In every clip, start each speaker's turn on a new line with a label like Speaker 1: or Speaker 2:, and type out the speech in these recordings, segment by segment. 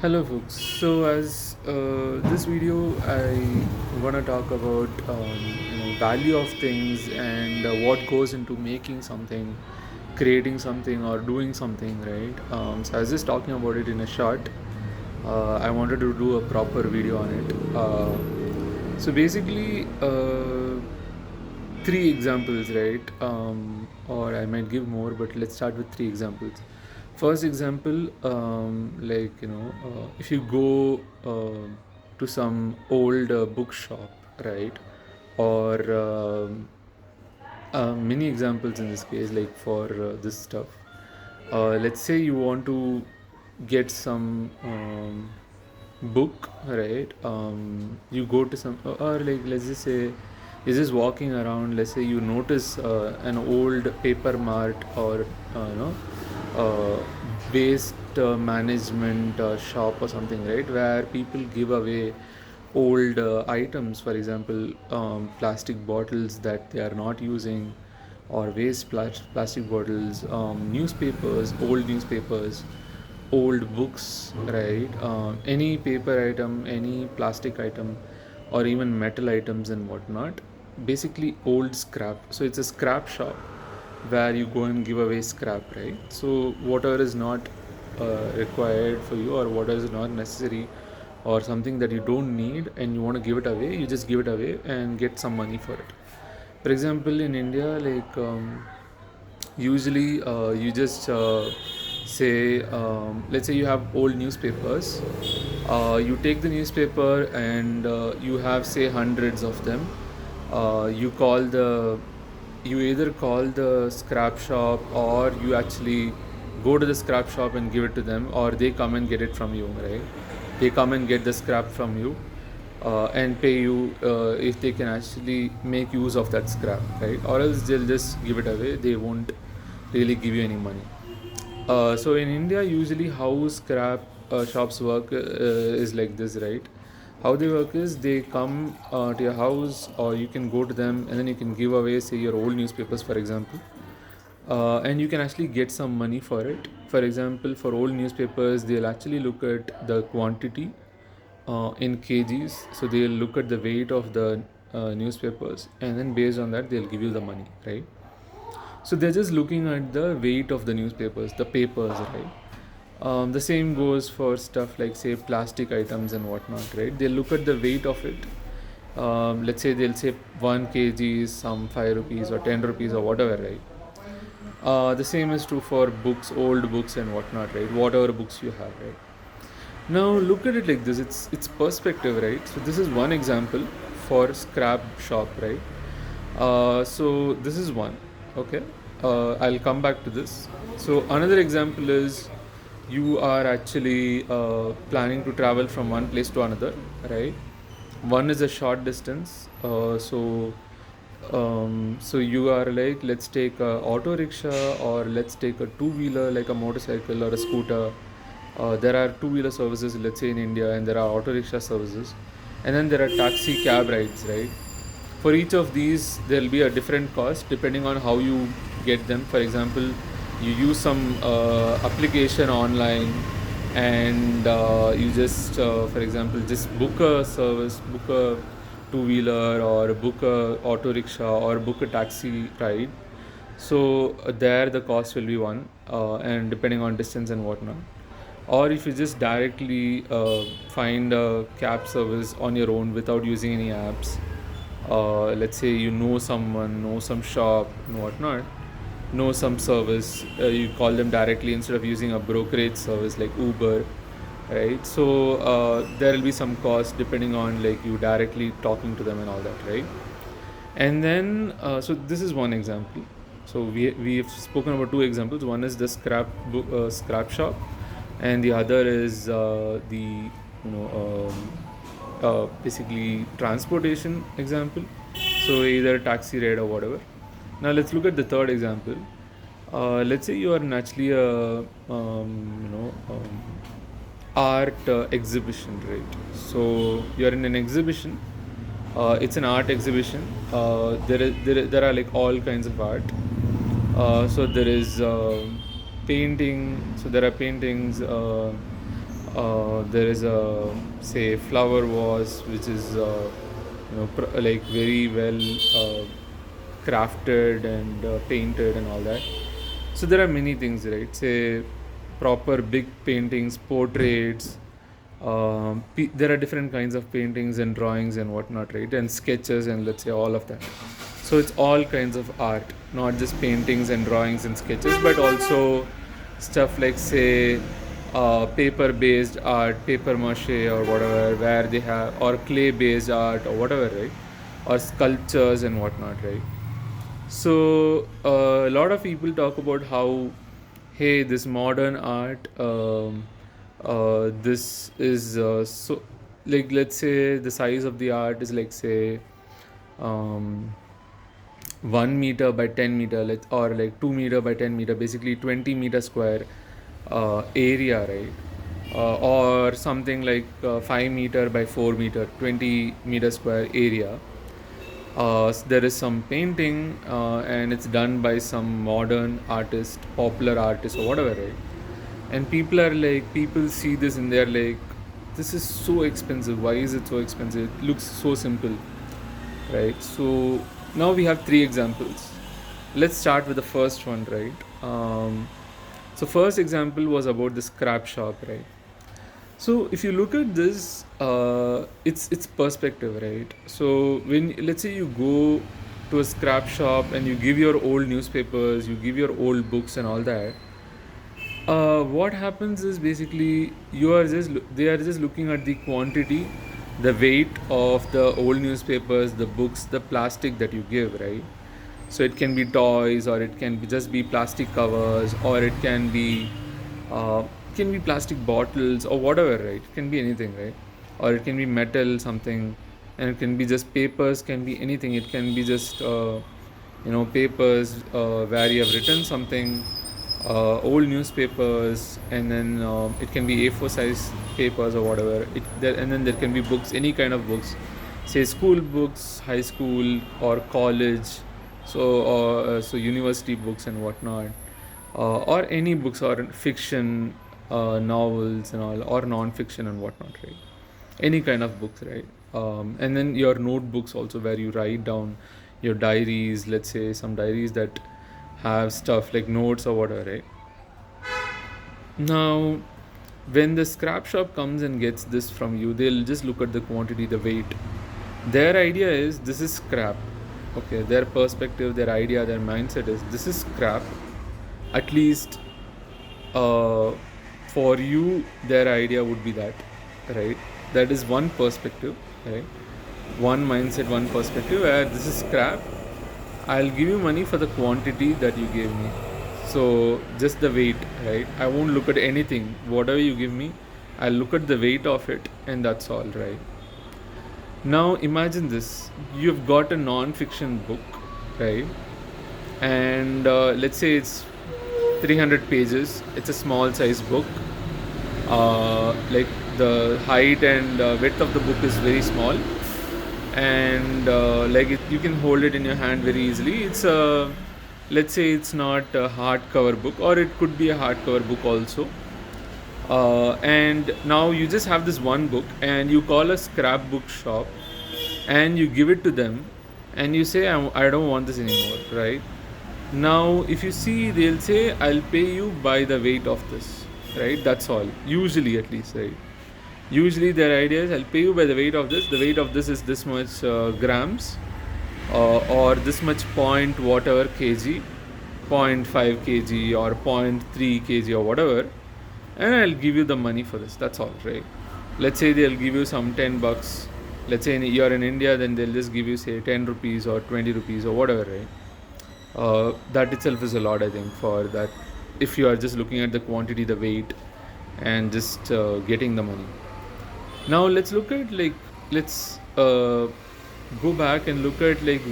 Speaker 1: Hello, folks. So, as this video, I want to talk about value of things and what goes into making something, creating something, or doing something, right? So, I was just talking about it in a short. I wanted to do a proper video on it. So, basically, three examples, right? Or I might give more, but let's start with three examples. First example, if you go to some old bookshop, right? Or many examples in this case, like for this stuff. Let's say you want to get some book, right? You go to some, or like let's just say you're just walking around. Let's say you notice an old paper mart or uh, waste management shop or something, right? Where people give away old items, for example, plastic bottles that they are not using, or waste plastic bottles, newspapers, old newspapers, old books, right? Any paper item, any plastic item, or even metal items and whatnot. Basically, old scrap. So it's a scrap shop where you go and give away scrap, right? So whatever is not required for you, or what is not necessary, or something that you don't need and you want to give it away, you just give it away and get some money for it. For example, in India, like usually you just say, let's say you have old newspapers. You take the newspaper and you have, say, hundreds of them. You either call the scrap shop, or you actually go to the scrap shop and give it to them, or they come and get it from you, right? They come and get the scrap from you and pay you if they can actually make use of that scrap, right? Or else they'll just give it away. They won't really give you any money. So in India, usually how scrap shops work is like this, right? How they work is they come to your house, or you can go to them and then you can give away, say, your old newspapers, for example, and you can actually get some money for it. For example, for old newspapers, they'll actually look at the quantity in kgs. So they'll look at the weight of the newspapers, and then based on that, they'll give you the money, right? So they're just looking at the weight of the newspapers, the papers, right? The same goes for stuff like, say, plastic items and whatnot, right? They look at the weight of it. Let's say they'll say 1 kg is some 5 rupees or 10 rupees or whatever, right? The same is true for books, old books and whatnot, right? Whatever books you have, right? Now look at it like this. It's perspective, right? So this is one example for scrap shop, right? So this is one. Okay. I'll come back to this. So another example is you are actually planning to travel from one place to another, right? One is a short distance. So you are like, let's take a auto rickshaw, or let's take a two-wheeler like a motorcycle or a scooter. There are two-wheeler services, let's say, in India, and there are auto rickshaw services, and then there are taxi cab rides, right? For each of these, there will be a different cost depending on how you get them. For example, you use some application online, and you just, for example, just book a service, book a two-wheeler, or book a auto rickshaw, or book a taxi ride. So there the cost will be one, and depending on distance and whatnot. Or if you just directly find a cab service on your own without using any apps, let's say you know someone, know some shop and whatnot, know some service, you call them directly instead of using a brokerage service like Uber, right? So there will be some cost depending on, like, you directly talking to them and all that, right? And then so this is one example. So we've spoken about two examples. One is the scrap shop, and the other is the basically transportation example. So either taxi ride or whatever. Now let's look at the third example. Let's say you are naturally a art exhibition, right? So you are in an exhibition. It's an art exhibition. There are like all kinds of art. So there is painting. So there are paintings. There is a, say, flower vase which is like very well crafted and painted and all that. So there are many things, right? Say proper big paintings, portraits. There are different kinds of paintings and drawings and whatnot, right? And sketches and let's say all of that. So it's all kinds of art, not just paintings and drawings and sketches, but also stuff like, say, paper based art, paper mache or whatever, where they have, or clay based art or whatever, right? Or sculptures and whatnot, right? So a lot of people talk about how, hey, this modern art, this is so, like, let's say the size of the art is like, say, um, 1 meter by 10 meter, or like 2 meter by 10 meter, basically 20-meter square area, right? Or something like 5 meter by 4 meter, 20-meter square area. There is some painting and it's done by some modern artist, popular artist or whatever, right? And people are like, people see this and they're like, this is so expensive. Why is it so expensive? It looks so simple, right? So now we have three examples. Let's start with the first one, right? So first example was about the scrap shop, right? So if you look at this, it's perspective, right? So when, let's say, you go to a scrap shop and you give your old newspapers, you give your old books and all that, what happens is basically they are just looking at the quantity, the weight of the old newspapers, the books, the plastic that you give, right? So it can be toys, or it can be just be plastic covers, or it can be plastic bottles or whatever, right? It can be anything, right? Or it can be metal something, and it can be just papers, can be anything. It can be just papers where you have written something, old newspapers, and then it can be A4 size papers or whatever. And then there can be books, any kind of books, say school books, high school or college, so university books and whatnot, or any books, or fiction, novels and all, or non-fiction and whatnot, right? Any kind of books, right? And then your notebooks also, where you write down your diaries, let's say some diaries that have stuff like notes or whatever, right? Now, when the scrap shop comes and gets this from you, they'll just look at the quantity, the weight. Their idea is this is scrap. Okay, their perspective, their idea, their mindset is this is scrap. At least for you, their idea would be that, right? That is one perspective, right? One mindset, one perspective, where this is scrap. I'll give you money for the quantity that you gave me. So just the weight, right? I won't look at anything. Whatever you give me, I'll look at the weight of it, and that's all, right? Now imagine this: you've got a non-fiction book, right? And let's say it's 300 pages. It's a small size book. Like the height and width of the book is very small, and you can hold it in your hand very easily. It's a, let's say, it's not a hardcover book, or it could be a hardcover book also. And now you just have this one book, and you call a scrapbook shop, and you give it to them, and you say, I don't want this anymore, right? Now if you see, they'll say, I'll pay you by the weight of this, right? That's all, usually, at least, right? Usually their idea is, I'll pay you by the weight of this. The weight of this is this much grams, or this much point whatever kg, 0.5 kg or 0.3 kg or whatever, and I'll give you the money for this. That's all, right? Let's say they'll give you some 10 bucks. Let's say you're in India, then they'll just give you, say, 10 rupees or 20 rupees or whatever, right? That itself is a lot, I think, for that, if you are just looking at the quantity, the weight, and just getting the money. Now let's look at, like, let's go back and look at, like,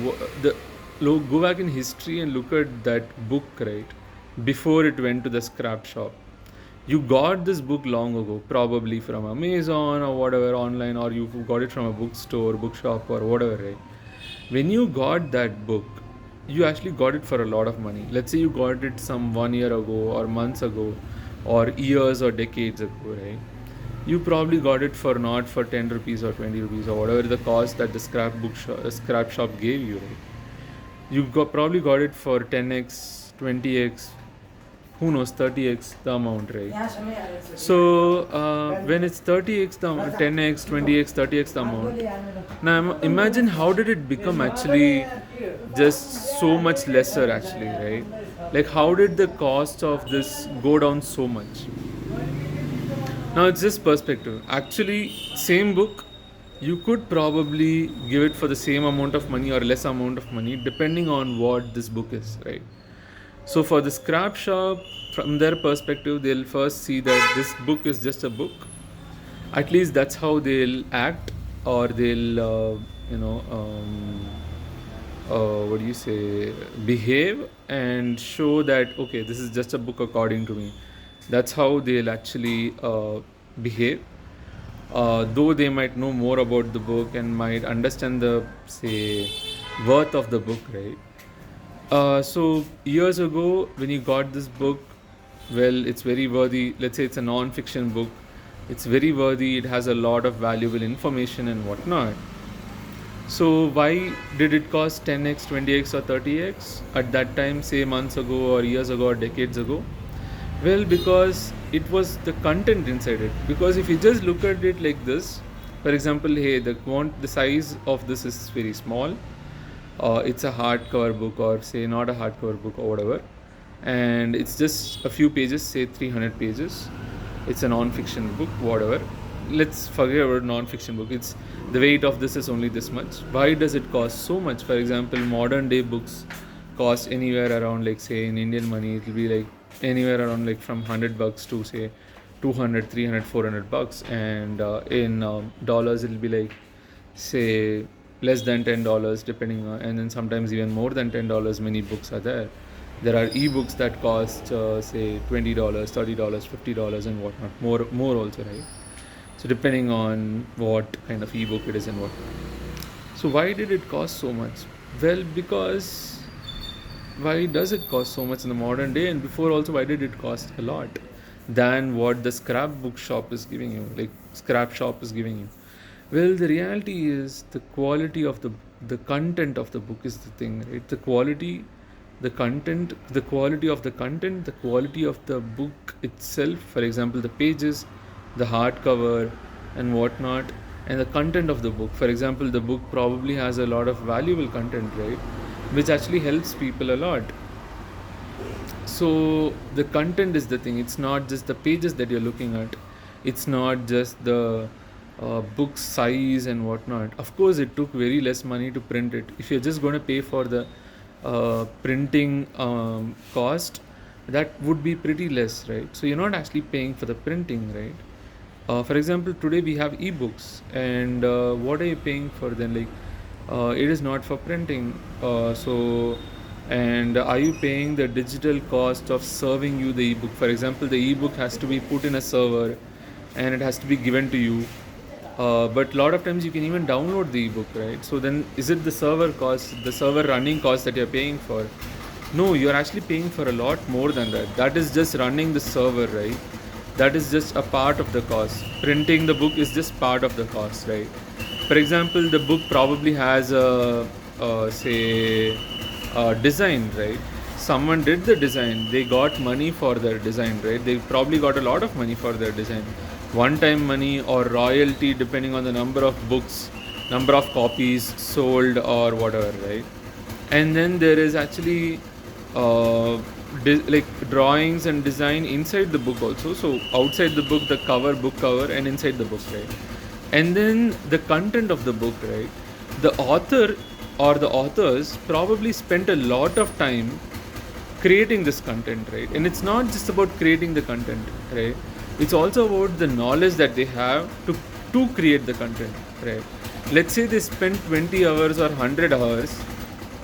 Speaker 1: go back in history and look at that book, right? Before it went to the scrap shop, you got this book long ago, probably from Amazon or whatever, online, or you got it from a bookstore, bookshop or whatever, right? When you got that book, you actually got it for a lot of money. Let's say you got it some 1 year ago or months ago or years or decades ago, right? you probably got it for not for 10 rupees or 20 rupees or whatever the cost that the scrap shop gave you, right? You probably got it for 10x, 20x, who knows, 30x the amount, right? So when it's 30x the 10x, 20x, 30x the amount, now imagine how did it become actually just so much lesser actually, right? Like how did the cost of this go down so much? Now it's just perspective. Actually, same book, you could probably give it for the same amount of money or less amount of money depending on what this book is, right? So for the scrap shop, from their perspective, they'll first see that this book is just a book. At least that's how they'll act, or they'll, what do you say, behave and show that okay, this is just a book according to me. That's how they'll actually behave. Though they might know more about the book and might understand the, say, worth of the book, right? So years ago, when you got this book, well, it's very worthy. Let's say it's a non-fiction book. It's very worthy. It has a lot of valuable information and whatnot. So why did it cost 10x, 20x, or 30x at that time, say months ago or years ago or decades ago? Well, because it was the content inside it. Because if you just look at it like this, for example, hey, the size of this is very small. It's a hardcover book, or say not a hardcover book or whatever, and it's just a few pages, say 300 pages. It's a non-fiction book, whatever. Let's forget about non-fiction book. It's the weight of this is only this much. Why does it cost so much? For example, modern day books cost anywhere around, like, say in Indian money, it will be like anywhere around like from $100 to say 200, 300, $400, and in dollars it'll be like, say, less than $10 depending on, and then sometimes even more than $10. Many books are there. There are ebooks that cost say $20, $30, $50 and whatnot, more also, right? So depending on what kind of ebook it is and whatnot. So why did it cost so much? Well, because why does it cost so much in the modern day, and before also, why did it cost a lot than what the scrap book shop is giving you, like scrap shop is giving you? Well, the reality is the quality of the content of the book is the thing, right? The quality, the content, the quality of the content, the quality of the book itself. For example, the pages, the hardcover, and whatnot, and the content of the book. For example, the book probably has a lot of valuable content, right? Which actually helps people a lot. So the content is the thing. It's not just the pages that you're looking at. It's not just the book size and whatnot. Of course, it took very less money to print it. If you're just going to pay for the printing cost, that would be pretty less, right? So you're not actually paying for the printing, right? For example, today we have ebooks, and what are you paying for then? Like, it is not for printing. And are you paying the digital cost of serving you the ebook? For example, the ebook has to be put in a server, and it has to be given to you. But a lot of times you can even download the ebook, right? So then, is it the server cost, the server running cost that you're paying for? No, you're actually paying for a lot more than that. That is just running the server, right? That is just a part of the cost. Printing the book is just part of the cost, right? For example, the book probably has a design, right? Someone did the design. They got money for their design, right? They probably got a lot of money for their design. One-time money or royalty depending on the number of books, number of copies sold or whatever, right? And then there is actually like drawings and design inside the book also. So outside the book, the cover, book cover, and inside the book, right? And then the content of the book, right? The author or the authors probably spent a lot of time creating this content, right? And it's not just about creating the content, right? It's also about the knowledge that they have to create the content, right? Let's say they spent 20 hours or 100 hours.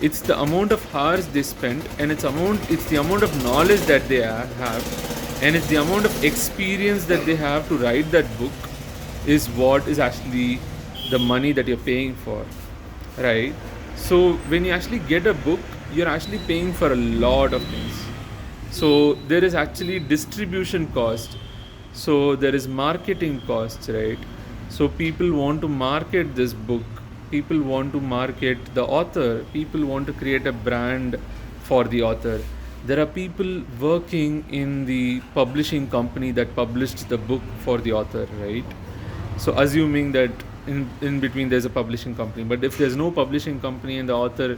Speaker 1: It's the amount of hours they spent, and it's the amount of knowledge that they have, and it's the amount of experience that they have to write that book is what is actually the money that you're paying for, right? So when you actually get a book, you're actually paying for a lot of things. So there is actually distribution cost. So there is marketing costs, right? So people want to market this book, people want to market the author, people want to create a brand for the author. There are people working in the publishing company that published the book for the author, right? So assuming that in between there's a publishing company, but if there's no publishing company and the author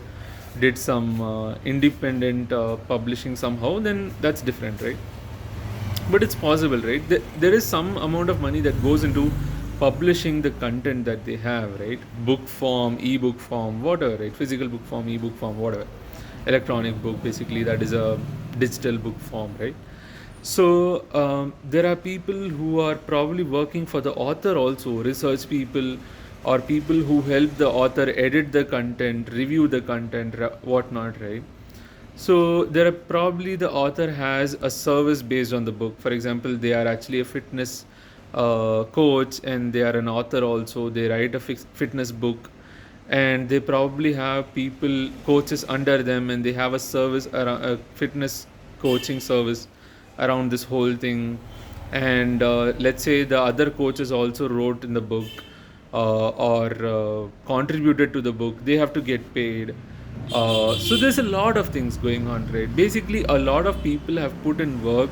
Speaker 1: did some independent publishing somehow, then that's different, right? But it's possible, right? There is some amount of money that goes into publishing the content that they have, right? Book form, ebook form, whatever, right? Physical book form, ebook form, whatever, electronic book, basically that is a digital book form, right? So there are people who are probably working for the author also, research people, or people who help the author edit the content, review the content, whatnot, right? So there are probably the author has a service based on the book. For example, they are actually a fitness coach and they are an author also. They write a fitness book, and they probably have people coaches under them, and they have a service around a fitness coaching service around this whole thing. And let's say the other coaches also wrote in the book or contributed to the book. They have to get paid. So there's a lot of things going on, right? Basically, a lot of people have put in work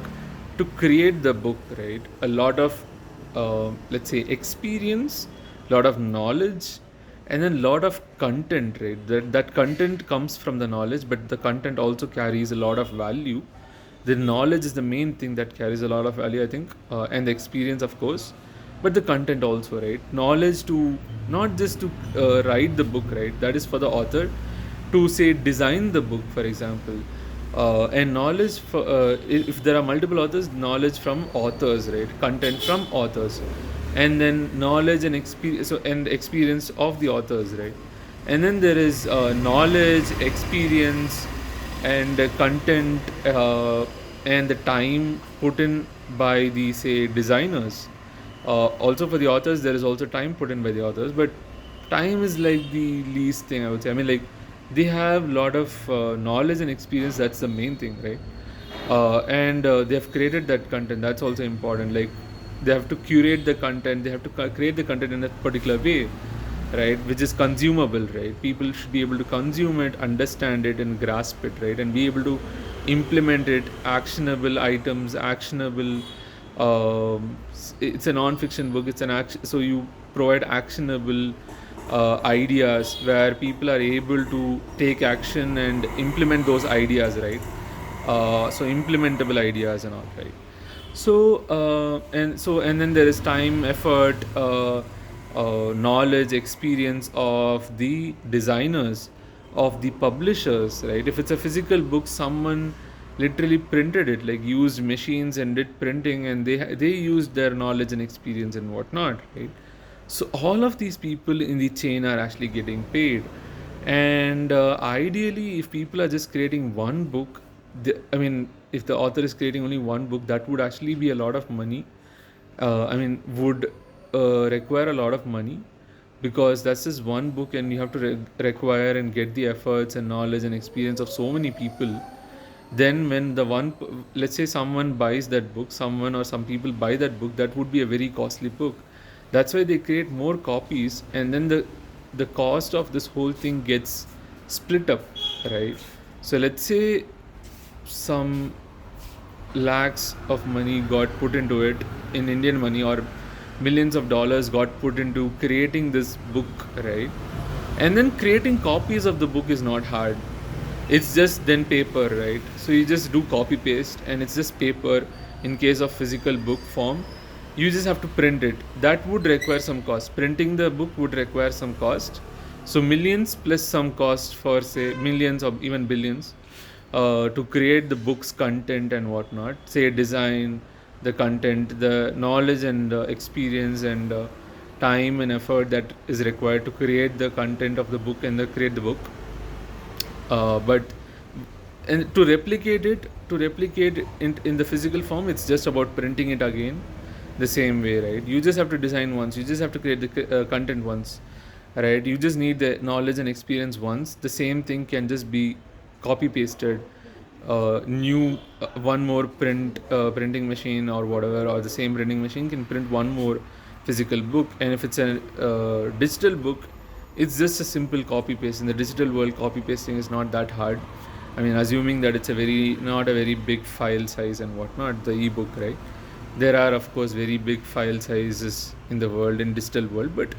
Speaker 1: to create the book, right? A lot of, let's say, experience, a lot of knowledge, and then a lot of content, right? That content comes from the knowledge, but the content also carries a lot of value. The knowledge is the main thing that carries a lot of value, I think, and the experience, of course, but the content also, right? Knowledge to not just to write the book, right? That is for the author to say design the book, for example, and knowledge for if there are multiple authors, knowledge from authors, right? Content from authors, and then knowledge and experience, so, and experience of the authors, right? And then there is knowledge, experience, and content, and the time put in by the, say, designers. Also for the authors, there is also time put in by the authors, but time is like the least thing, I would say. I mean, like, they have a lot of knowledge and experience. That's the main thing, right? And they have created that content. That's also important. Like, they have to curate the content, they have to create the content in a particular way, right? Which is consumable, right? People should be able to consume it, understand it, and grasp it, right? And be able to implement it. Actionable items, actionable. It's a non-fiction book. It's an action. So you provide actionable ideas where people are able to take action and implement those ideas, right? So implementable ideas and all, right? So and then there is time, effort, knowledge, experience of the designers, of the publishers, right? If it's a physical book, someone literally printed it, like used machines and did printing, and they used their knowledge and experience and whatnot, right? So all of these people in the chain are actually getting paid. And ideally, if people are just creating one book, I mean, if the author is creating only one book, that would actually be a lot of money. I mean, would require a lot of money, because that's just one book, and you have to require and get the efforts and knowledge and experience of so many people. Then when the one, let's say someone buys that book, someone or some people buy that book, that would be a very costly book. That's why they create more copies, and then the cost of this whole thing gets split up, right? So let's say some lakhs of money got put into it in Indian money, or millions of dollars got put into creating this book, right? And then creating copies of the book is not hard. It's just then paper, right? So you just do copy paste, and it's just paper. In case of physical book form, you just have to print it. That would require some cost. Printing the book would require some cost. So millions plus some cost for, say, millions or even billions to create the book's content and whatnot. Say design, the content, the knowledge and experience and time and effort that is required to create the content of the book and create the book. But and to replicate in the physical form, it's just about printing it again the same way, right? You just have to design once, you just have to create the content once, right? You just need the knowledge and experience once. The same thing can just be copy pasted new one more printing machine or whatever, or the same printing machine can print one more physical book. And if it's a digital book, it's just a simple copy paste. In the digital world, copy pasting is not that hard. I mean, assuming that it's a very not a very big file size and whatnot, the ebook, right? There are of course very big file sizes in the world, in digital world, but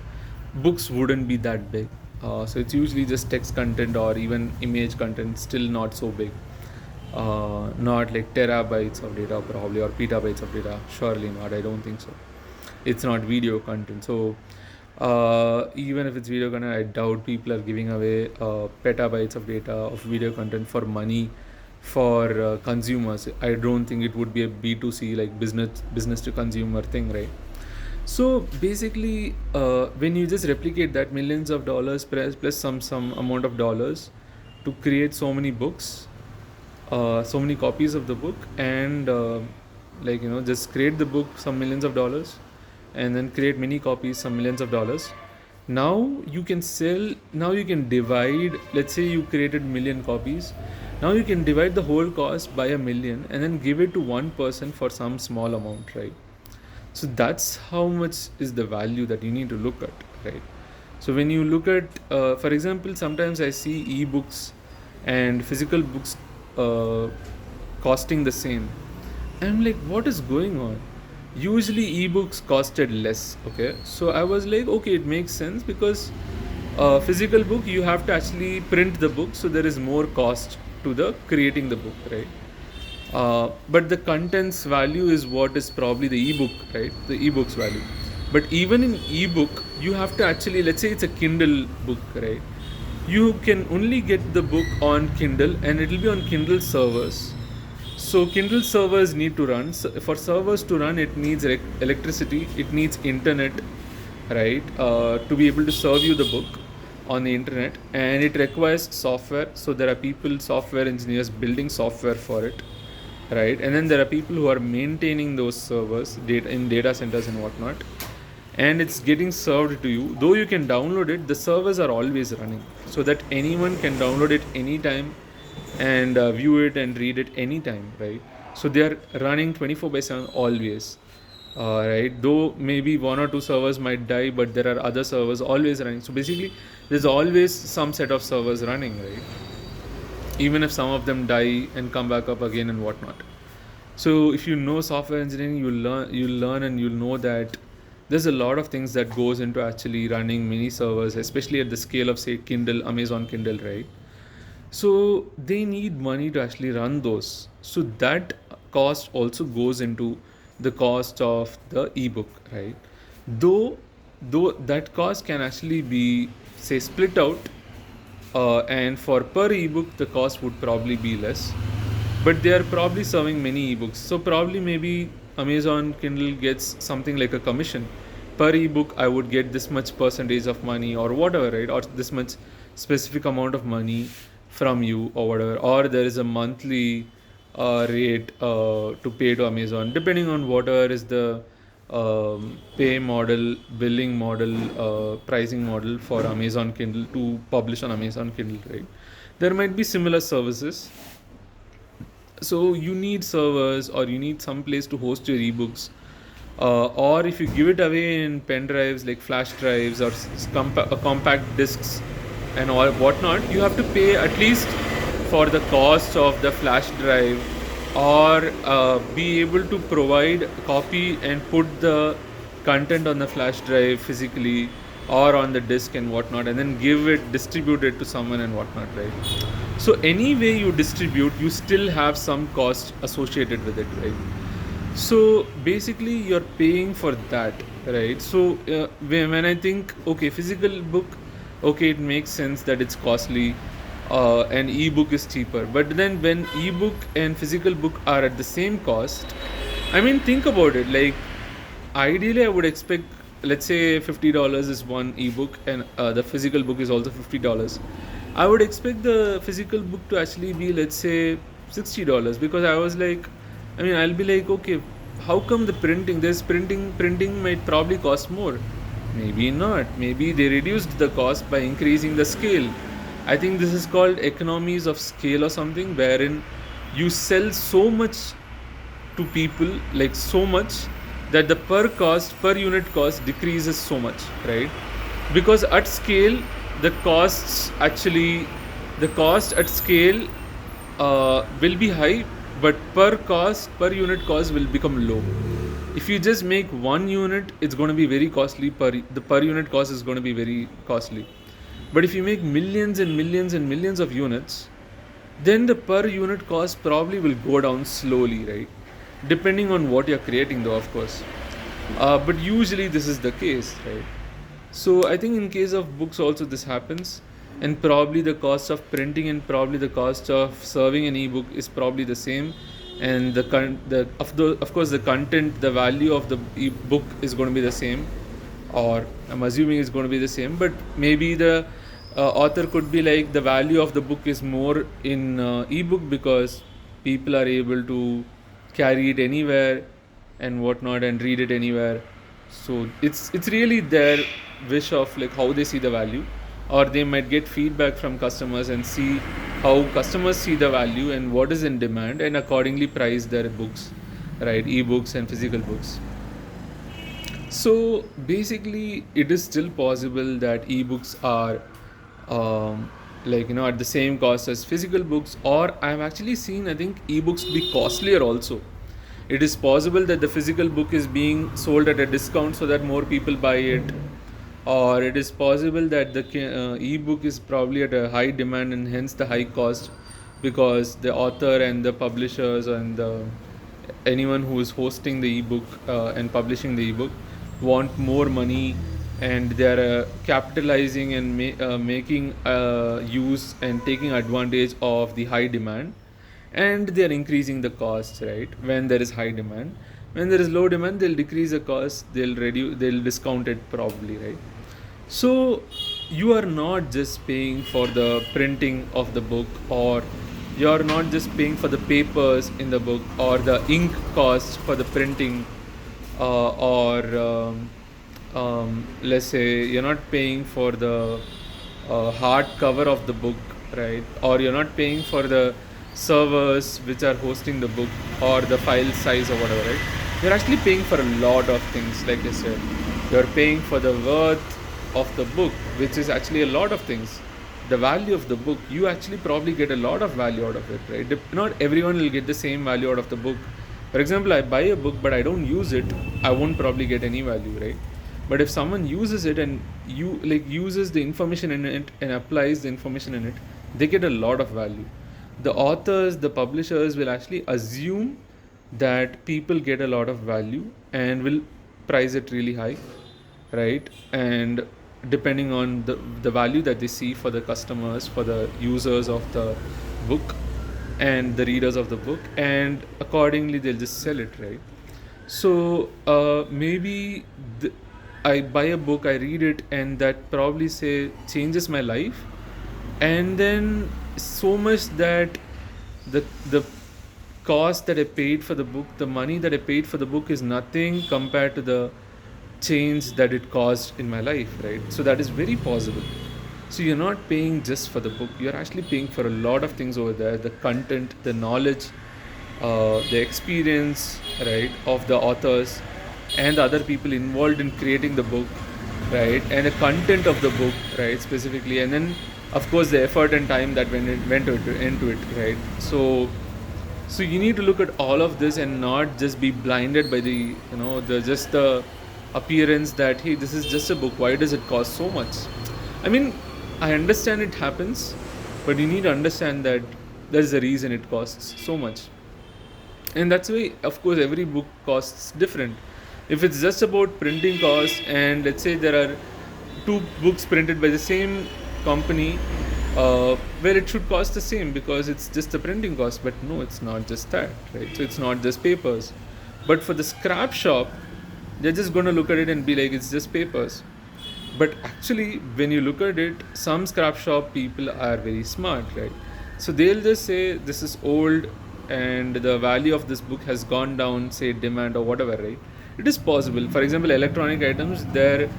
Speaker 1: books wouldn't be that big. So it's usually just text content or even image content, still not so big. Not like terabytes of data probably, or petabytes of data, surely not, I don't think so. It's not video content, so even if it's video content, I doubt people are giving away petabytes of data of video content for money for consumers. I don't think it would be a B2C, like business to consumer thing, right? So basically, when you just replicate that millions of dollars plus some amount of dollars to create so many books, so many copies of the book, and just create the book, some millions of dollars, and then create many copies, some millions of dollars. Now you can sell. Now you can divide. Let's say you created million copies. Now you can divide the whole cost by a million and then give it to one person for some small amount, right? So that's how much is the value that you need to look at, right? So when you look at, for example, sometimes I see ebooks and physical books costing the same. I'm like, what is going on? Usually ebooks costed less, okay? So I was like, okay, it makes sense, because physical book, you have to actually print the book, so there is more cost to the creating the book, right? But the content's value is what is probably the ebook, right? The ebook's value. But even in ebook, you have to actually, let's say it's a Kindle book, right? You can only get the book on Kindle, and it will be on Kindle servers. So Kindle servers need to run. So for servers to run, it needs electricity, it needs internet, right? To be able to serve you the book on the internet, and it requires software. So there are people, software engineers, building software for it, right? And then there are people who are maintaining those servers in data centers and whatnot, and it's getting served to you. Though you can download it, the servers are always running, so that anyone can download it anytime and view it and read it anytime, right? So they are running 24/7 always, right? Though maybe one or two servers might die, but there are other servers always running. So basically, there's always some set of servers running, right? Even if some of them die and come back up again and whatnot. So if you know software engineering, you'll learn and you'll know that there's a lot of things that goes into actually running many servers, especially at the scale of, say, Kindle, Amazon Kindle, right? So they need money to actually run those. So that cost also goes into the cost of the ebook, right? Though that cost can actually be, say, split out, and for per ebook the cost would probably be less, but they are probably serving many ebooks. So probably maybe Amazon Kindle gets something like a commission per ebook. I would get this much percentage of money or whatever, right? Or this much specific amount of money from you or whatever, or there is a monthly rate to pay to Amazon, depending on whatever is the pay model, billing model, pricing model for Amazon Kindle to publish on Amazon Kindle, right? There might be similar services. So you need servers, or you need some place to host your ebooks, or if you give it away in pen drives like flash drives or compact discs and all whatnot, you have to pay at least for the cost of the flash drive, or be able to provide a copy and put the content on the flash drive physically or on the disk and whatnot, and then distribute it to someone and whatnot, right? So any way you distribute, you still have some cost associated with it, right? So basically you're paying for that, right? So when I think, okay, physical book, okay, it makes sense that it's costly, and ebook is cheaper. But then when ebook and physical book are at the same cost, I mean, think about it. Like, ideally, I would expect, let's say $50 is one ebook, and the physical book is also $50. I would expect the physical book to actually be, let's say, $60, because I was like, I mean, I'll be like, okay, how come the printing might probably cost more? Maybe not. Maybe they reduced the cost by increasing the scale. I think this is called economies of scale or something, wherein you sell so much to people, like so much, that the per unit cost decreases so much, right? Because at scale, the costs actually, the cost at scale will be high, but per unit cost will become low. If you just make one unit, it's going to be very costly. The per unit cost is going to be very costly. But if you make millions and millions and millions of units, then the per unit cost probably will go down slowly, right? Depending on what you're creating, though, of course. But usually this is the case, right? So I think in case of books also this happens, and probably the cost of printing and probably the cost of serving an ebook is probably the same, and of course the content, the value of the ebook is going to be the same, or I'm assuming it's going to be the same, but maybe the author could be like, the value of the book is more in ebook because people are able to carry it anywhere and whatnot and read it anywhere. So it's really their wish of like how they see the value, or they might get feedback from customers and see how customers see the value and what is in demand, and accordingly price their books, right? Ebooks and physical books. So basically, it is still possible that ebooks are at the same cost as physical books, or I've actually seen, I think, ebooks to be costlier also. It is possible that the physical book is being sold at a discount so that more people buy it, or it is possible that the ebook is probably at a high demand and hence the high cost, because the author and the publishers and anyone who is hosting the ebook and publishing the ebook want more money, and they are capitalizing and making use and taking advantage of the high demand, and they are increasing the costs, right? When there is high demand, when there is low demand, they'll decrease the cost, they'll discount it probably, right? So you are not just paying for the printing of the book, or you're not just paying for the papers in the book, or the ink cost for the printing, or let's say you're not paying for the hard cover of the book, right? Or you're not paying for the servers which are hosting the book, or the file size or whatever, right? You're actually paying for a lot of things. Like I said, you're paying for the worth of the book, which is actually a lot of things. The value of the book, you actually probably get a lot of value out of it, right? Not everyone will get the same value out of the book. For example, I buy a book but I don't use it, I won't probably get any value, right? But if someone uses it and uses the information in it and applies the information in it, they get a lot of value. The authors, the publishers will actually assume that people get a lot of value and will price it really high, right? And depending on the value that they see for the customers, for the users of the book and the readers of the book, and accordingly they'll just sell it, right? So maybe I buy a book, I read it, and that probably say changes my life, and then so much that the cost that I paid for the book, the money that I paid for the book is nothing compared to the change that it caused in my life, right? So that is very possible. So you're not paying just for the book, you're actually paying for a lot of things over there: the content, the knowledge, the experience, right, of the authors and the other people involved in creating the book, right, and the content of the book, right, specifically, and then of course the effort and time that went into it, right? So you need to look at all of this and not just be blinded by the appearance that, hey, this is just a book, why does it cost so much? I mean, I understand it happens, but you need to understand that there's a reason it costs so much. And that's why, of course, every book costs different. If it's just about printing costs, and let's say there are two books printed by the same company, where it should cost the same because it's just the printing cost, but no, it's not just that, right? So it's not just papers. But for the scrap shop, they're just going to look at it and be like, it's just papers. But actually, when you look at it, some scrap shop people are very smart, right? So they'll just say this is old and the value of this book has gone down, say demand or whatever, right? It is possible. For example, electronic items, their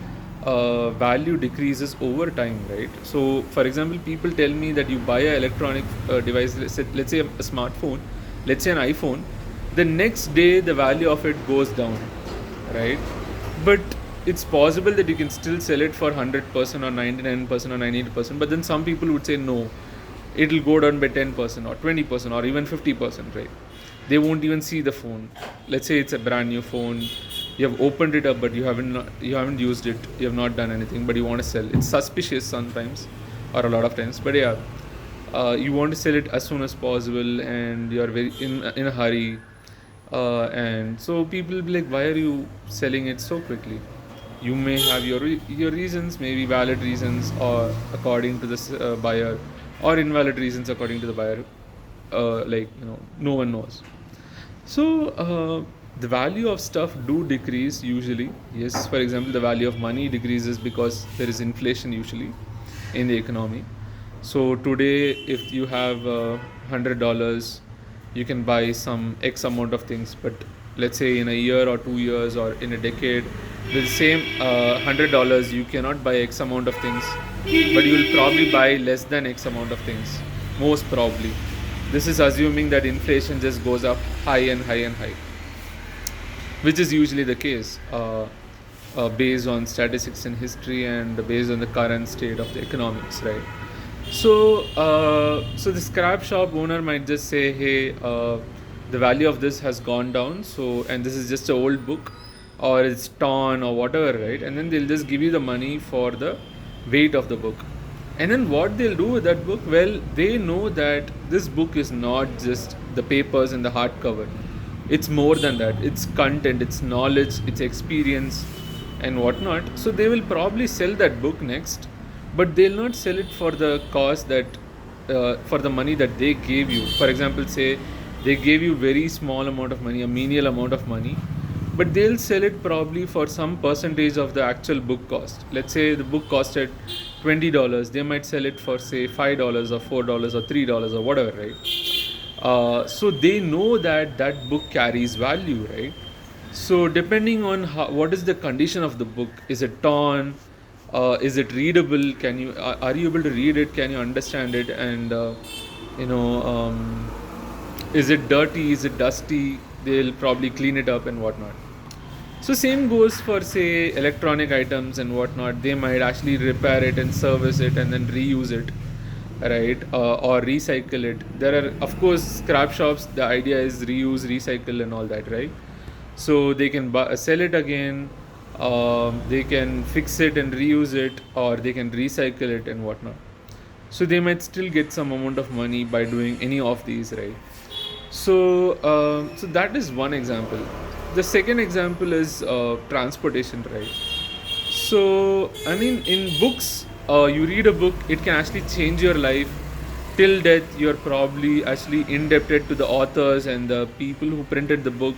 Speaker 1: value decreases over time, right? So for example, people tell me that you buy an electronic device, let's say a smartphone, let's say an iPhone, the next day the value of it goes down, right? But it's possible that you can still sell it for 100% or 99% or 98%, but then some people would say no, it'll go down by 10% or 20% or even 50%, right? They won't even see the phone. Let's say it's a brand new phone, you have opened it up but you haven't used it, you have not done anything, but you want to sell. It's suspicious sometimes or a lot of times, but yeah, you want to sell it as soon as possible and you're very in a hurry, and so people will be like, why are you selling it so quickly? You may have your reasons, maybe valid reasons or according to the buyer, or invalid reasons according to the buyer. No one knows. So the value of stuff do decrease usually. Yes, for example, the value of money decreases because there is inflation usually in the economy. So today, if you have $100, you can buy some X amount of things. But let's say in a year or 2 years or in a decade, with the same $100, you cannot buy X amount of things, but you will probably buy less than X amount of things, most probably. This is assuming that inflation just goes up high and high and high, which is usually the case based on statistics and history and based on the current state of the economics, right? So the scrap shop owner might just say, hey, the value of this has gone down, so, and this is just an old book or it's torn or whatever, right? And then they'll just give you the money for the weight of the book. And then what they'll do with that book, well, they know that this book is not just the papers and the hardcover. It's more than that. It's content, it's knowledge, it's experience and whatnot. So they will probably sell that book next, but they'll not sell it for the cost that for the money that they gave you. For example, say they gave you very small amount of money, a menial amount of money, but they'll sell it probably for some percentage of the actual book cost. Let's say the book costed $20, they might sell it for say $5 or $4 or $3 or whatever, right? So they know that that book carries value, right? So depending on what is the condition of the book, is it torn, is it readable, can you are you able to read it, can you understand it, and you know is it dirty, is it dusty, they'll probably clean it up and whatnot. So same goes for say electronic items and whatnot. They might actually repair it and service it and then reuse it, right? Or recycle it. There are of course scrap shops. The idea is reuse, recycle, and all that, right? So they can sell it again. They can fix it and reuse it, or they can recycle it and whatnot. So they might still get some amount of money by doing any of these, right? So that is one example. The second example is transportation, right? So I mean, in books, you read a book, it can actually change your life. Till death, you're probably actually indebted to the authors and the people who printed the book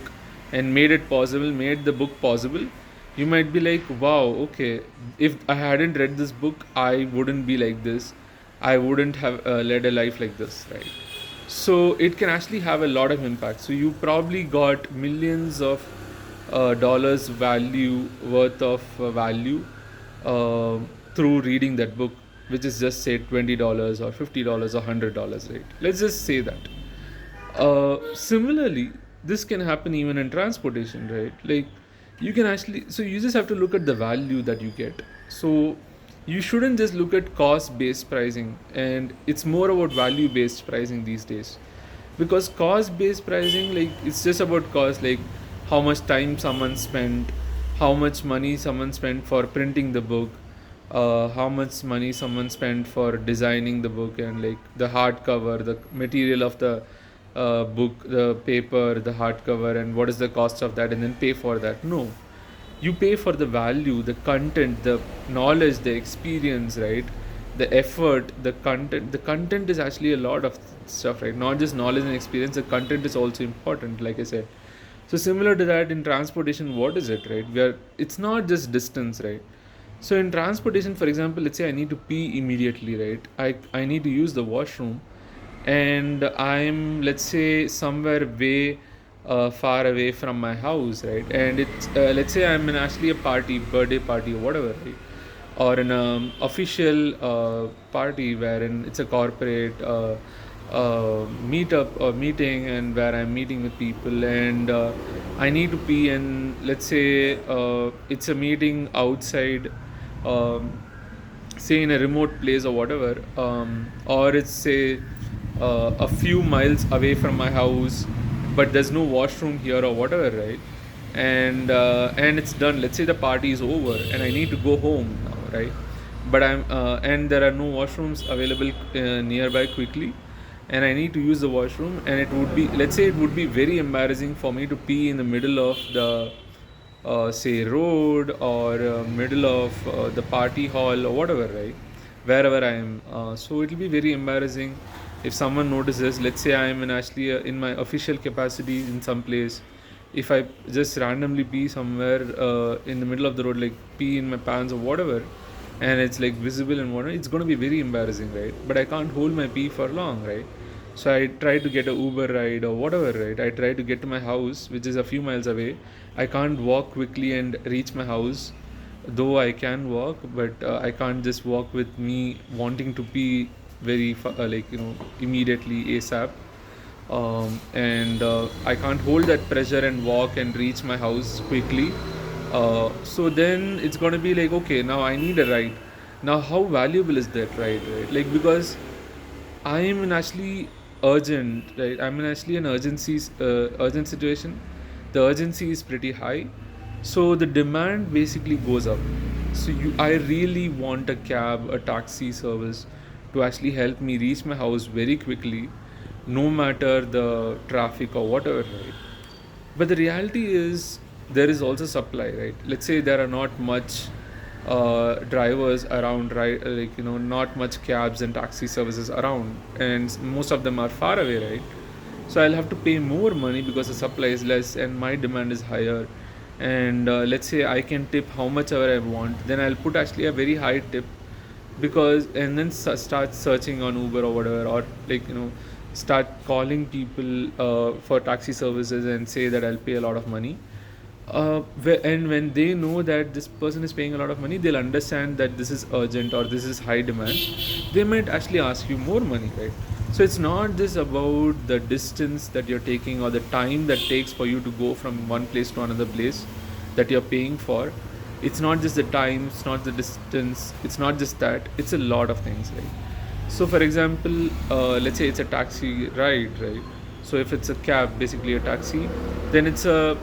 Speaker 1: and made it possible, made the book possible. You might be like, wow, okay, if I hadn't read this book, I wouldn't be like this. I wouldn't have led a life like this, right? So it can actually have a lot of impact. So you probably got millions of dollars value worth of value uh, through reading that book, which is just say $20 or $50 or $100, right? Let's just say that. Similarly, this can happen even in transportation, right? Like you can actually, so you just have to look at the value that you get. So you shouldn't just look at cost based pricing, and it's more about value based pricing these days, because cost based pricing, like it's just about cost, like how much time someone spent, how much money someone spent for printing the book, how much money someone spent for designing the book, and like the hardcover, the material of the book, the paper, the hardcover, and what is the cost of that, and then pay for that. No, you pay for the value, the content, the knowledge, the experience, right? The effort, the content. The content is actually a lot of stuff, right? Not just knowledge and experience, the content is also important, like I said. So similar to that in transportation, what is it, right? It's not just distance, right? So in transportation, for example, let's say I need to pee immediately, right? I need to use the washroom, and I'm, let's say, somewhere way far away from my house, right? And it's let's say I'm in actually a party, birthday party or whatever, right? Or an official party wherein it's a corporate meetup or meeting, and where I'm meeting with people, and I need to pee, and let's say it's a meeting outside, um, say in a remote place or whatever, or it's say a few miles away from my house, but there's no washroom here or whatever, right? And it's done. Let's say the party is over and I need to go home now, right? But I'm and there are no washrooms available nearby quickly, and I need to use the washroom, and it would be, let's say it would be very embarrassing for me to pee in the middle of the say road, or middle of the party hall or whatever, right? Wherever I am, so it will be very embarrassing if someone notices. Let's say I am in actually in my official capacity in some place. If I just randomly pee somewhere in the middle of the road, like pee in my pants or whatever, and it's like visible and whatnot, it's going to be very embarrassing, right? But I can't hold my pee for long, right? So I try to get a Uber ride or whatever, right? I try to get to my house, which is a few miles away. I can't walk quickly and reach my house, though I can walk, but I can't just walk with me wanting to pee very like immediately ASAP. And I can't hold that pressure and walk and reach my house quickly. So then it's gonna be like, okay, now I need a ride. Now how valuable is that ride, right? Like, because I am in actually urgent, right? I'm in actually an urgent situation. The urgency is pretty high, so the demand basically goes up. I really want a cab, a taxi service to actually help me reach my house very quickly, no matter the traffic or whatever, right? But the reality is there is also supply, right? Let's say there are not much drivers around, right? Like, not much cabs and taxi services around, and most of them are far away, right? So I'll have to pay more money because the supply is less and my demand is higher. And let's say I can tip how much ever I want, then I'll put actually a very high tip, because and then start searching on Uber or whatever, or like start calling people for taxi services and say that I'll pay a lot of money. And when they know that this person is paying a lot of money, they'll understand that this is urgent or this is high demand. They might actually ask you more money, right? So it's not just about the distance that you're taking or the time that takes for you to go from one place to another place that you're paying for. It's not just the time, it's not the distance, it's not just that, it's a lot of things, right? So for example, let's say it's a taxi ride, right? So if it's a cab, basically a taxi, then it's a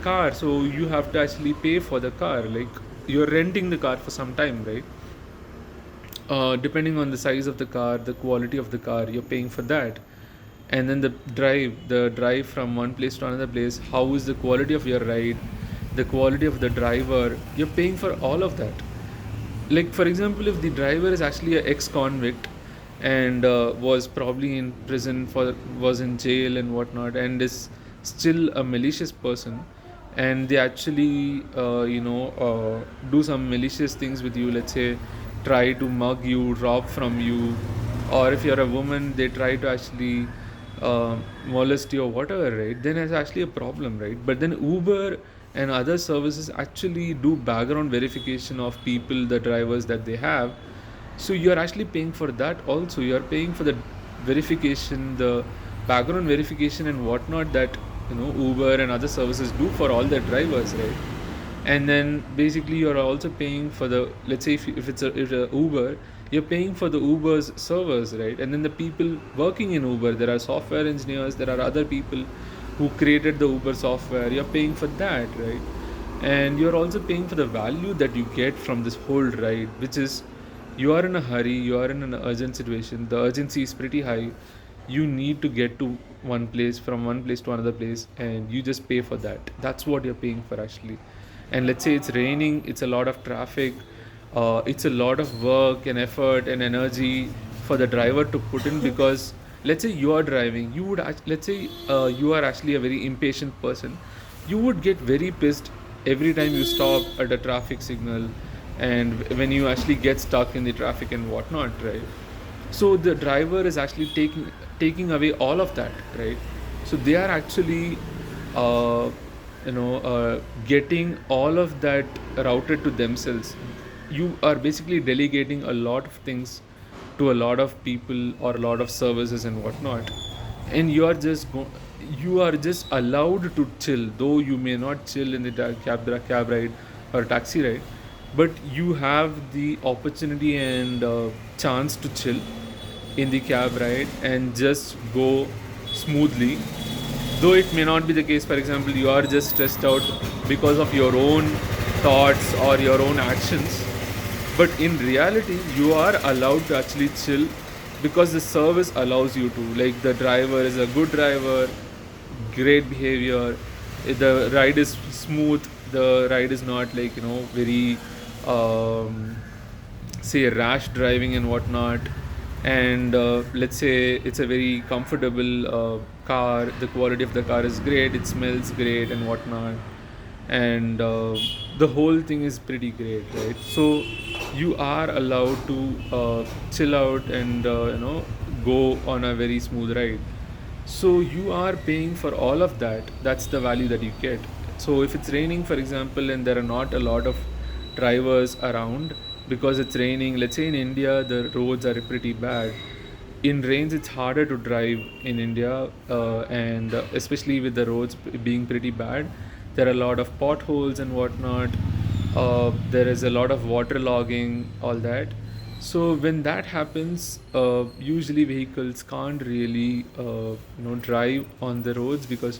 Speaker 1: car, so you have to actually pay for the car, like you're renting the car for some time, right? Depending on the size of the car, the quality of the car, you're paying for that. And then the drive from one place to another place, how is the quality of your ride, the quality of the driver, you're paying for all of that. Like for example, if the driver is actually an ex-convict and was probably in prison for was in jail and whatnot, and is still a malicious person, and they actually do some malicious things with you, let's say try to mug you, rob from you, or if you're a woman they try to actually molest you or whatever, right? Then it's actually a problem, right? But then Uber and other services actually do background verification of people, the drivers that they have. So you're actually paying for that also. You're paying for the verification, the background verification and whatnot that Uber and other services do for all their drivers, right? And then basically you're also paying for the, let's say if it's a Uber, you're paying for the Uber's servers, right? And then the people working in Uber, there are software engineers, there are other people who created the Uber software, you're paying for that, right? And you're also paying for the value that you get from this whole ride, which is, you are in a hurry, you are in an urgent situation, the urgency is pretty high, you need to get to one place, from one place to another place, and you just pay for that. That's what you're paying for actually. And let's say it's raining, it's a lot of traffic, it's a lot of work and effort and energy for the driver to put in, because let's say you are driving, let's say you are actually a very impatient person, you would get very pissed every time you stop at a traffic signal, and when you actually get stuck in the traffic and whatnot, right? So the driver is actually taking away all of that, right? So they are actually uh, getting all of that routed to themselves. You are basically delegating a lot of things to a lot of people or a lot of services and whatnot, and you are just allowed to chill, though you may not chill in the cab ride or taxi ride, but you have the opportunity and chance to chill in the cab ride and just go smoothly. Though it may not be the case, for example, you are just stressed out because of your own thoughts or your own actions, but in reality you are allowed to actually chill because the service allows you to. Like, the driver is a good driver, great behavior, the ride is smooth, the ride is not like, very say rash driving and whatnot. And let's say it's a very comfortable car, the quality of the car is great, it smells great and whatnot, and the whole thing is pretty great, right? So you are allowed to chill out and go on a very smooth ride. So you are paying for all of that. That's the value that you get. So if it's raining, for example, and there are not a lot of drivers around because it's raining, let's say in India the roads are pretty bad. In rains it's harder to drive in India, and especially with the roads being pretty bad, there are a lot of potholes and whatnot. There is a lot of water logging, all that. So when that happens, usually vehicles can't really drive on the roads, because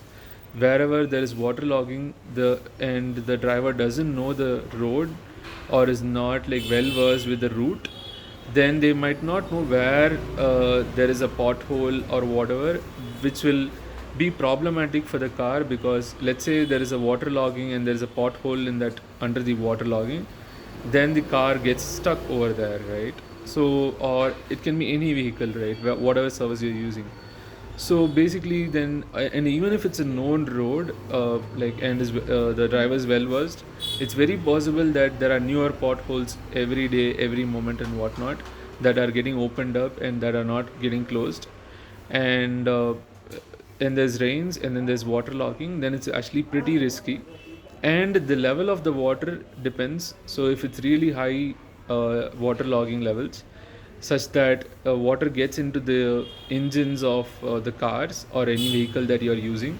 Speaker 1: wherever there is water logging, the driver doesn't know the road or is not like well versed with the route, then they might not know where there is a pothole or whatever, which will be problematic for the car. Because let's say there is a water logging and there is a pothole in that, under the water logging, then the car gets stuck over there, right? So, or it can be any vehicle, right? Whatever service you're using. So basically, then, and even if it's a known road, and the driver is well versed, it's very possible that there are newer potholes every day, every moment, and whatnot, that are getting opened up and that are not getting closed. And there's rains, and then there's water logging. Then it's actually pretty risky, and the level of the water depends. So if it's really high water logging levels, such that water gets into the engines of the cars or any vehicle that you're using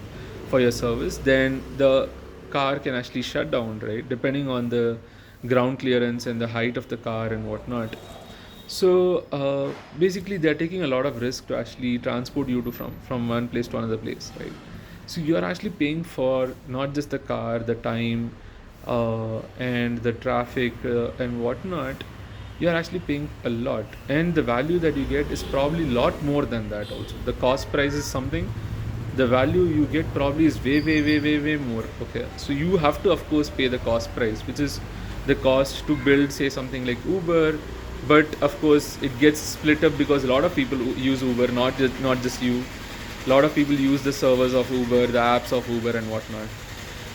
Speaker 1: for your service, then the car can actually shut down, right? Depending on the ground clearance and the height of the car and whatnot. So basically, they're taking a lot of risk to actually transport you from one place to another place, right? So you are actually paying for not just the car, the time, and the traffic and whatnot. You are actually paying a lot, and the value that you get is probably a lot more than that. Also, the cost price is something, the value you get probably is way, way, way, way, way more. Okay, so you have to, of course, pay the cost price, which is the cost to build, say, something like Uber. But of course it gets split up because a lot of people use Uber, not just you. A lot of people use the servers of Uber, the apps of Uber and whatnot.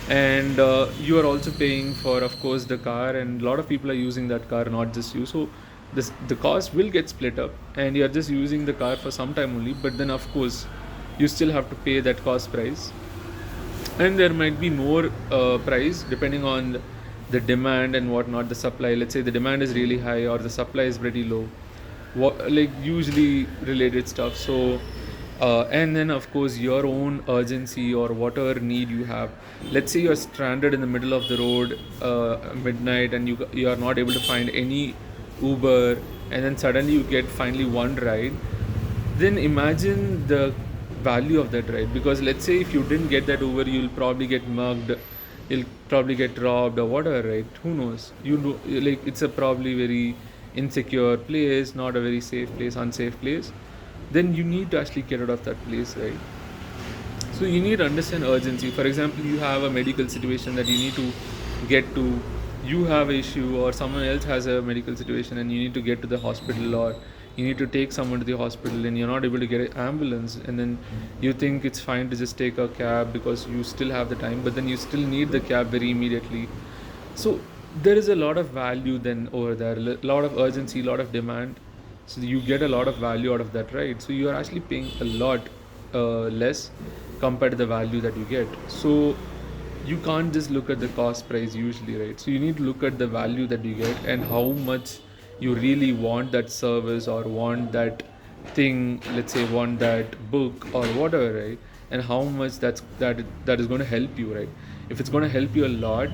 Speaker 1: And you are also paying for, of course, the car, and a lot of people are using that car, not just you. So the cost will get split up, and you are just using the car for some time only, but then of course you still have to pay that cost price. And there might be more price depending on the demand and whatnot, the supply. Let's say the demand is really high or the supply is pretty low, like usually related stuff. So and then of course your own urgency or whatever need you have. Let's say you're stranded in the middle of the road midnight, and you are not able to find any Uber, and then suddenly you get finally one ride. Then imagine the value of that ride, because let's say if you didn't get that Uber, you'll probably get mugged, you'll probably get robbed or whatever, right? Who knows? You know, like, it's a probably very insecure place, not a very safe place, unsafe place. Then you need to actually get out of that place, right? So you need to understand urgency. For example, you have a medical situation that you need to get to, you have an issue, or someone else has a medical situation and you need to get to the hospital, or you need to take someone to the hospital and you're not able to get an ambulance, and then you think it's fine to just take a cab because you still have the time, but then you still need the cab very immediately. So there is a lot of value then over there, a lot of urgency, a lot of demand. So you get a lot of value out of that, right? So you are actually paying a lot less compared to the value that you get. So you can't just look at the cost price usually, right? So you need to look at the value that you get and how much you really want that service or want that thing, let's say want that book or whatever, right? And how much that is going to help you, right? If it's going to help you a lot,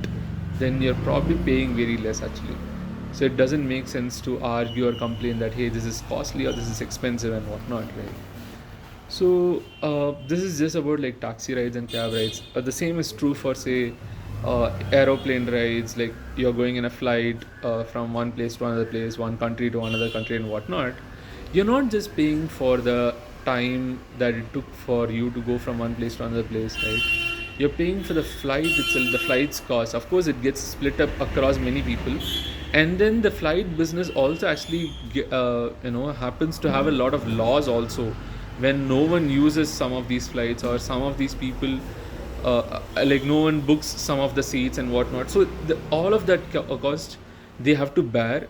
Speaker 1: then you're probably paying very less actually. So it doesn't make sense to argue or complain that hey, this is costly or this is expensive and whatnot, right? So this is just about like taxi rides and cab rides. The same is true for say aeroplane rides. Like you're going in a flight from one place to another place, one country to another country, and whatnot. You're not just paying for the time that it took for you to go from one place to another place, right? You're paying for the flight itself, the flight's cost. Of course, it gets split up across many people, and then the flight business also actually happens to have a lot of laws also when no one uses some of these flights or some of these people like no one books some of the seats and whatnot. So all of that cost they have to bear,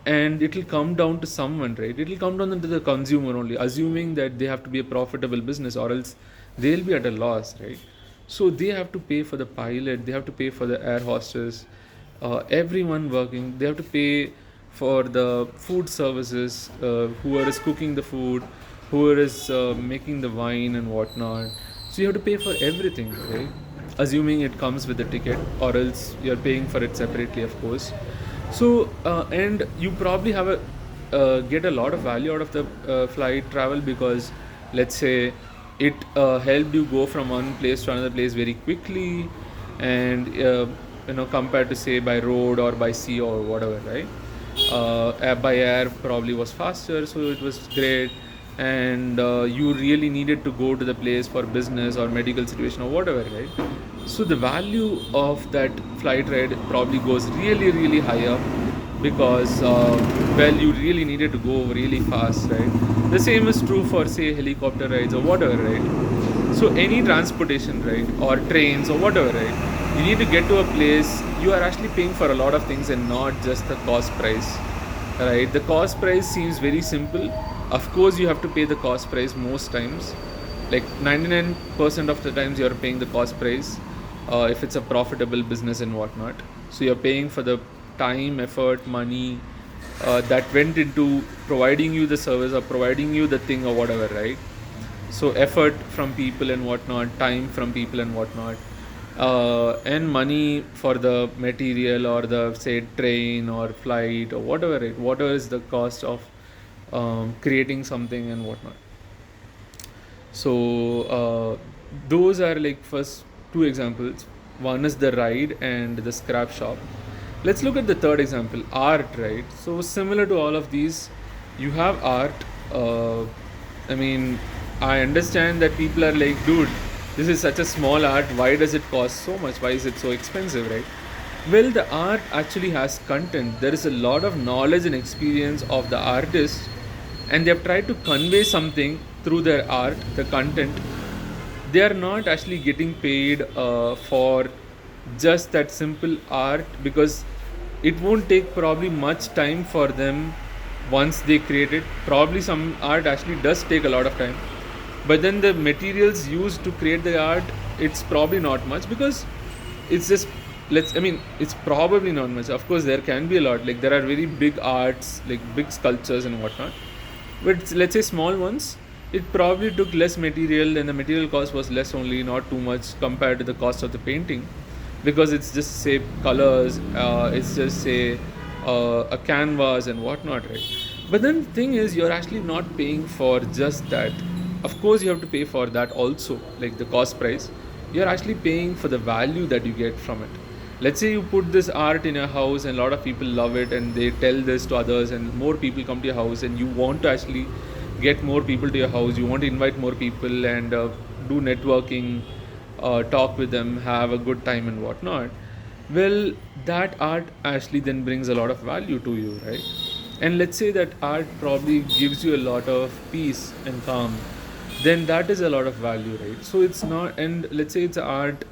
Speaker 1: and it will come down to someone, right? It will come down to the consumer only, assuming that they have to be a profitable business or else they'll be at a loss, right? So they have to pay for the pilot, they have to pay for the air hostess, everyone working, they have to pay for the food services, whoever is cooking the food, whoever is making the wine and whatnot. So you have to pay for everything, right? Assuming it comes with the ticket, or else you're paying for it separately, of course. So and you probably have a get a lot of value out of the flight travel, because let's say it helped you go from one place to another place very quickly, and compared to say by road or by sea or whatever, right? By air probably was faster, so it was great. And you really needed to go to the place for business or medical situation or whatever, right? So the value of that flight ride probably goes really really high up, because well, you really needed to go really fast, right? The same is true for say helicopter rides or whatever, right? So any transportation, right, or trains or whatever, right, you need to get to a place, you are actually paying for a lot of things and not just the cost price, right? The cost price seems very simple. Of course you have to pay the cost price most times, like 99% of the times you're paying the cost price, if it's a profitable business and whatnot. So you're paying for the time, effort, money that went into providing you the service or providing you the thing or whatever, right? So effort from people and whatnot, time from people and whatnot, and money for the material or the say train or flight or whatever, right? Whatever is the cost of creating something and whatnot. So those are like first two examples. One is the ride and the scrap shop. Let's look at the third example, art, right? So similar to all of these, you have art. I mean, I understand that people are like, dude, this is such a small art. Why does it cost so much? Why is it so expensive, right? Well, the art actually has content. There is a lot of knowledge and experience of the artist, and they have tried to convey something through their art, the content. They are not actually getting paid for just that simple art, because it won't take probably much time for them once they create it. Probably some art actually does take a lot of time, but then the materials used to create the art, it's probably not much, because it's just it's probably not much. Of course there can be a lot, like there are very big arts like big sculptures and whatnot, but let's say small ones, it probably took less material and the material cost was less only, not too much compared to the cost of the painting, because it's just say colors, it's just say a canvas and whatnot, right? But then the thing is, you're actually not paying for just that. Of course you have to pay for that also, like the cost price. You're actually paying for the value that you get from it. Let's say you put this art in your house and a lot of people love it and they tell this to others, and more people come to your house, and you want to actually get more people to your house, you want to invite more people and do networking, talk with them, have a good time and whatnot. Well, that art actually then brings a lot of value to you, right? And let's say that art probably gives you a lot of peace and calm, then that is a lot of value, right? So it's not, and let's say it's art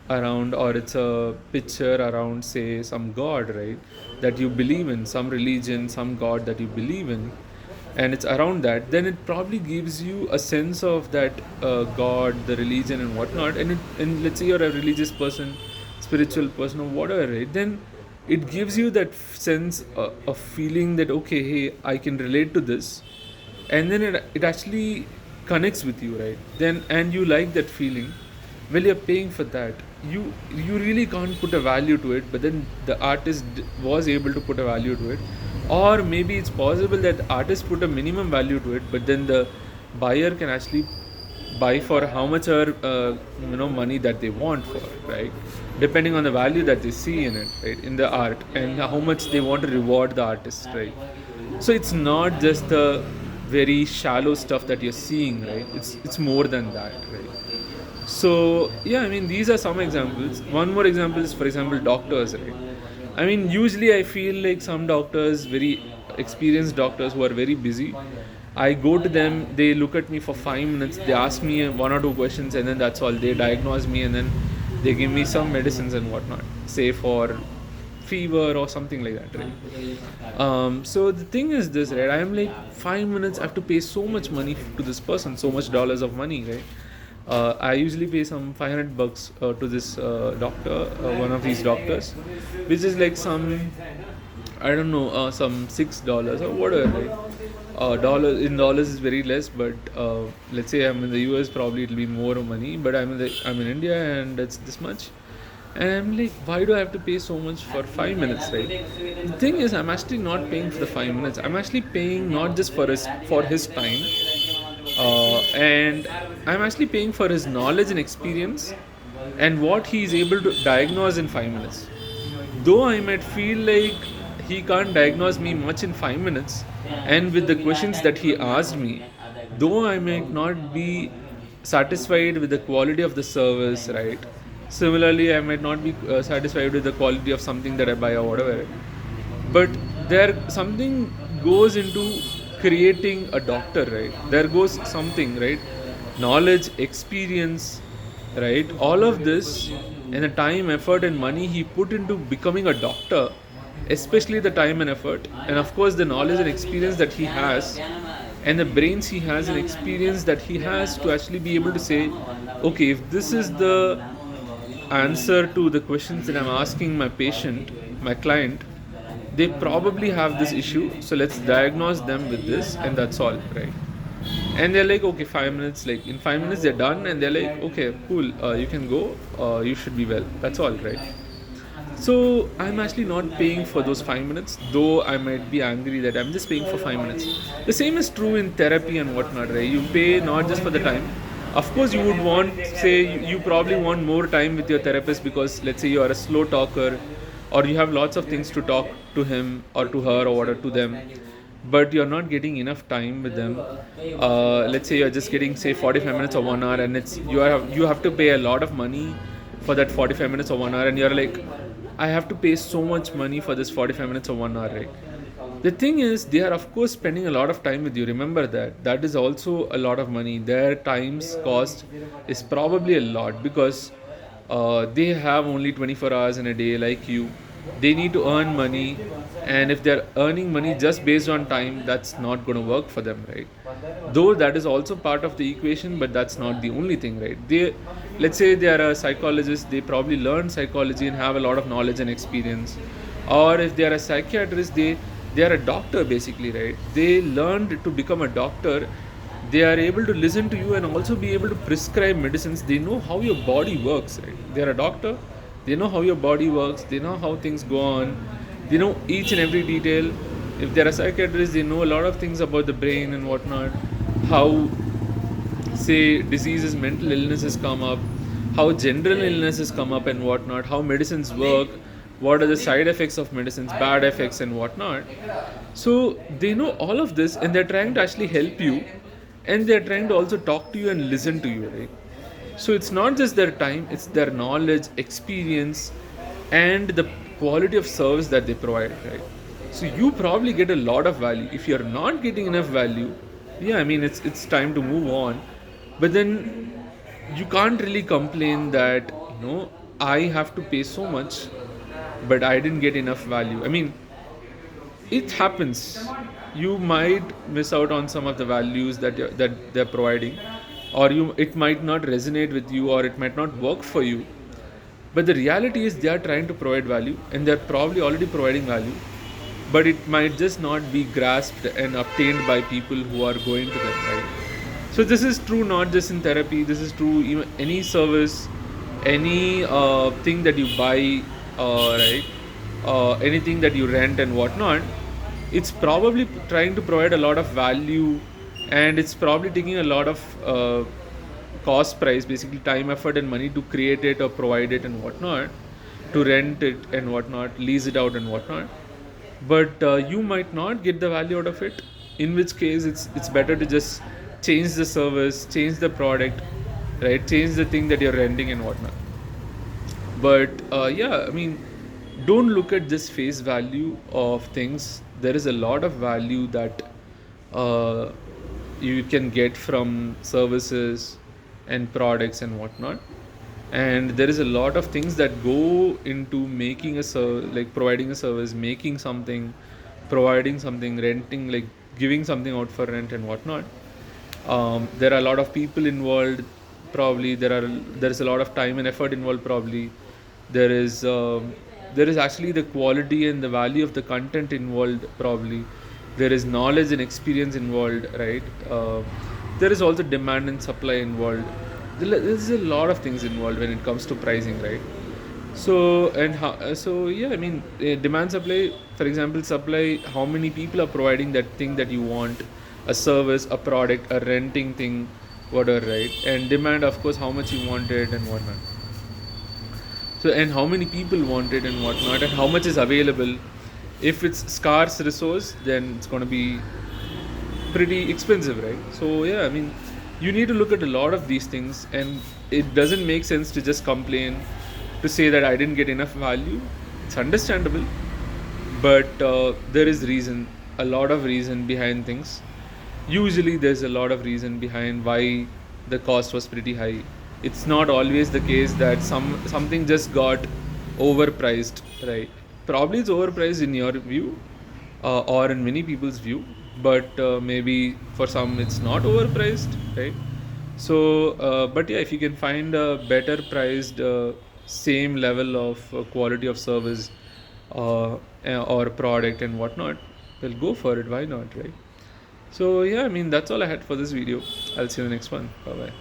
Speaker 1: around, or it's a picture around say some god, right, that you believe in, some religion, some god that you believe in, and it's around that, then it probably gives you a sense of that god, the religion and whatnot. And let's say you're a religious person, spiritual person or whatever, right? Then it gives you that sense of feeling that okay, hey, I can relate to this, and then it actually connects with you, right? Then and you like that feeling. Well, you're paying for that. You really can't put a value to it, but then the artist was able to put a value to it, or maybe it's possible that the artist put a minimum value to it, but then the buyer can actually buy for how much or money that they want for, right? Depending on the value that they see in it, right, in the art, and how much they want to reward the artist, right? So it's not just the very shallow stuff that you're seeing, right? It's more than that, right? So yeah, I mean, these are some examples. One more example is, for example, doctors, right? I mean, usually I feel like some doctors, very experienced doctors who are very busy, I go to them, they look at me for 5 minutes, they ask me one or two questions, and then that's all. They diagnose me, and then they give me some medicines and whatnot, say for fever or something like that, right? So the thing is this, right? I am like 5 minutes, I have to pay so much money to this person, so much dollars of money, right? I usually pay some $500 to this doctor, one of these doctors, which is like some, I don't know, some $6 or whatever, right? Dollars in dollars is very less, but let's say I'm in the US, probably it'll be more money. But I'm in India, and it's this much. And I'm like, why do I have to pay so much for 5 minutes, right? The thing is, I'm actually not paying for the 5 minutes. I'm actually paying not just for his time, and I'm actually paying for his knowledge and experience, and what he is able to diagnose in 5 minutes. Though I might feel like he can't diagnose me much in 5 minutes, and with the questions that he asked me, though I might not be satisfied with the quality of the service, right? Similarly, I might not be satisfied with the quality of something that I buy or whatever. But there something goes into creating a doctor, right? There goes something, right? Knowledge, experience, right? All of this, and the time, effort, and money he put into becoming a doctor, especially the time and effort, and of course the knowledge and experience that he has, and the brains he has and experience that he has to actually be able to say, okay, if this is the answer to the questions that I'm asking my patient, my client, they probably have this issue, so let's diagnose them with this, and that's all, right? And they're like, okay, 5 minutes, like in 5 minutes they're done, and they're like, okay, cool, you can go, you should be well, that's all, right? So I'm actually not paying for those 5 minutes, though I might be angry that I'm just paying for 5 minutes. The same is true in therapy and whatnot, right? You pay not just for the time. Of course, you would want, say, you probably want more time with your therapist because, let's say, you are a slow talker, or you have lots of things to talk to him or to her or whatever to them, but you're not getting enough time with them. Let's say you're just getting, say, 45 minutes or 1 hour, and you have to pay a lot of money for that 45 minutes or 1 hour, and you're like, I have to pay so much money for this 45 minutes or 1 hour, right? The thing is, they are of course spending a lot of time with you. Remember that. That is also a lot of money. Their time's cost is probably a lot because they have only 24 hours in a day, like you. They need to earn money, and if they're earning money just based on time, that's not going to work for them, right? Though that is also part of the equation, but that's not the only thing, right? They, let's say they are a psychologist, they probably learn psychology and have a lot of knowledge and experience. Or if they are a psychiatrist, they are a doctor basically, right? They learned to become a doctor. They are able to listen to you and also be able to prescribe medicines. They know how your body works, right? They are a doctor, they know how your body works, they know how things go on, they know each and every detail. If they're a psychiatrist, they know a lot of things about the brain and whatnot, how, say, diseases, mental illnesses come up, how general illnesses come up and whatnot, how medicines work, what are the side effects of medicines, bad effects and whatnot. So they know all of this, and they're trying to actually help you, and they're trying to also talk to you and listen to you, right? So it's not just their time, it's their knowledge, experience, and the quality of service that they provide, right? So you probably get a lot of value. If you're not getting enough value, yeah, I mean, it's time to move on. But then you can't really complain that, I have to pay so much, but I didn't get enough value. I mean, it happens. You might miss out on some of the values that they're providing, or it might not resonate with you, or it might not work for you. But the reality is they are trying to provide value, and they're probably already providing value, but it might just not be grasped and obtained by people who are going to them, right? So this is true not just in therapy. This is true even any service, any thing that you buy, right? Anything that you rent and whatnot. It's probably trying to provide a lot of value, and it's probably taking a lot of cost price, basically time, effort, and money to create it or provide it and whatnot, to rent it and whatnot, lease it out and whatnot. But you might not get the value out of it. In which case, it's better to just change the service, change the product, right? Change the thing that you're renting and whatnot. But yeah, I mean, don't look at just face value of things. There is a lot of value that uh, you can get from services and products and whatnot. And there is a lot of things that go into making a like providing a service, making something, providing something, renting, like giving something out for rent and whatnot. There are a lot of people involved. Probably there is a lot of time and effort involved. Probably there is actually the quality and the value of the content involved. Probably there is knowledge and experience involved, right? There is also demand and supply involved. There's a lot of things involved when it comes to pricing, right? So so yeah, I mean, demand supply, for example, supply, how many people are providing that thing that you want, a service, a product, a renting thing, whatever, right? And demand, of course, how much you want it and whatnot. So, and how many people want it and whatnot, and how much is available. If it's scarce resource, then it's going to be pretty expensive, right? So yeah, I mean, you need to look at a lot of these things, and it doesn't make sense to just complain, to say that I didn't get enough value. It's understandable, but there is reason, a lot of reason behind things. Usually, there's a lot of reason behind why the cost was pretty high. It's not always the case that something just got overpriced, right? Probably it's overpriced in your view, or in many people's view, but maybe for some it's not overpriced, right? So but yeah, if you can find a better priced same level of quality of service or product and whatnot, well, go for it. Why not, right? So yeah, I mean, that's all I had for this video. I'll see you in the next one. Bye bye.